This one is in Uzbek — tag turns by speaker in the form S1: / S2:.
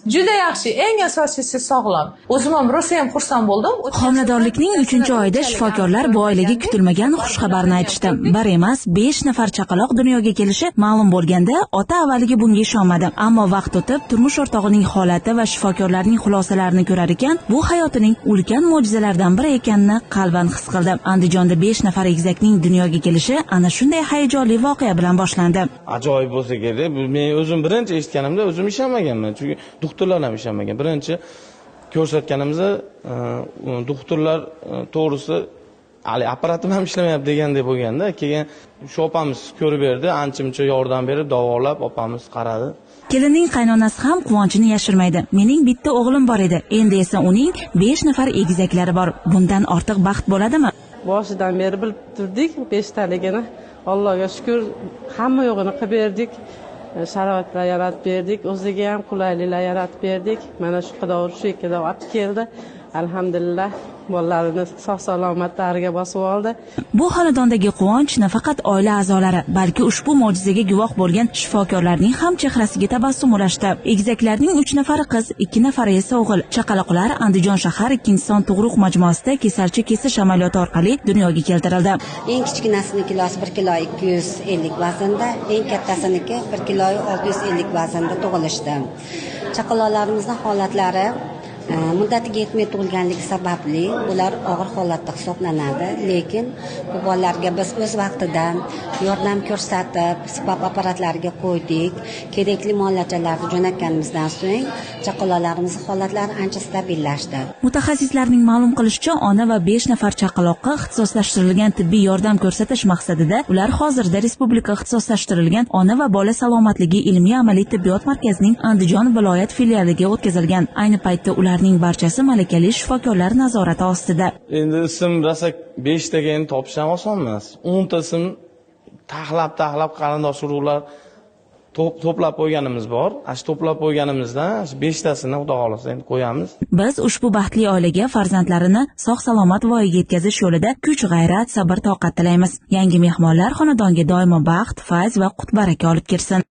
S1: Juda yaxshi, eng asosiysi sog'lom. O'zim ham rosa ham xursand bo'ldim.
S2: Homiladorlikning 3-oyida shifokorlar bu oilaga kutilmagan xushxabarni aytishdi. Bir emas, 5 nafar chaqaloq dunyoga kelishi ma'lum bo'lganda, ota avvaliga bunga ishonmadi. Ammo vaqt o'tib, turmush o'rtog'ining holati va shifokorlarning xulosalarini ko'rar ekan, bu hayotining ulkan mo'jizalaridan biri ekanini qalban his qildi. Andijonda 5 nafar egizakning dunyoga kelishi ana shunday hayajonli voqea bilan boshlandi.
S3: Ajoyib bo'lsa kerak. Men o'zim birinchi eshitganimda o'zim ishonmaganman, chunki doktorlar ham ishonmagan. Birinchi ko'rsatganimizda doktorlar to'g'risi hali apparatim ham ishlamayapti degandek bo'lganda, keyin shu opamiz ko'rib berdi, ancha-muncha yordam berib, davolab opamiz qaradi.
S2: Kelinning qaynonasi ham quvonchini yashirmaydi. Mening bitta o'g'lim bor edi, endi esa uning 5 nafar egizaklari bor. Bundan ortiq baxt bo'ladimi?
S4: Boshidan beri bilib turdik 5 taligini. Allohga shukr, hamma yo'g'ini qilib berdik. Sharoitlar yaratib berdik, o'ziga ham qulayliklar yaratib berdik. Mana shu Xudo shu ikkida olib keldi. Alhamdulillah, bolalarini sog'-salomatlariga bosib oldi.
S2: Bu xonadondagi quvonch nafaqat oila a'zolari, balki ushbu mo'jizaga guvoh bo'lgan shifokorlarning ham chehrasiga tabassum ulashdi. Egizaklarning 3 nafari qiz, 2 nafari esa o'g'il. Chaqaloqlar Andijon shahar 2-son tug'ruq majmuasida kesilchi kesish amaliyoti orqali dunyoga keltirildi.
S5: Eng kichkinasining kilosi 1 kilo 250 vaznda, eng kattasiniki 1 kilo 650 vaznda tug'ilishdi. Chaqaloqlarimizning holatlari muddatiga yetmay tug'ilganligi sababli ular og'ir holatda hisoblanadi, lekin bu bolalarga biz o'z vaqtida yordam ko'rsatib, sipap apparatlariga qo'ydik, kerakli muolajalarni jo'natganimizdan so'ng chaqaloqlarimizning holatlari ancha stabillashdi.
S2: Mutaxassislarning ma'lum qilishicha, ona va 5 nafar chaqaloqqa ixtisoslashtirilgan tibbiy yordam ko'rsatish maqsadida ular hozirda Respublika ixtisoslashtirilgan ona va bola salomatligi ilmiy amaliy tibbiyot markazining Andijon viloyat filialiga o'tkazilgan. Ayni paytda ularning barchasi malakali shifokorlar nazorati ostida.
S3: Endi ism rosa 5 taga endi topish ham oson emas. 10 ta ism taxlab qarindosh urug'lar to'plab qo'yganimiz bor. Shu to'plab qo'yganimizdan 5 tasini xudo xolasa endi qo'yamiz.
S2: Biz ushbu baxtli oilaga farzandlarini sog'-salomat voyaga yetkazish yo'lida kuch-g'ayrat, sabr-toqat tilaymiz. Yangi mehmonlar xonadonga doimo baxt, fayz va qut-baraka olib kirsin.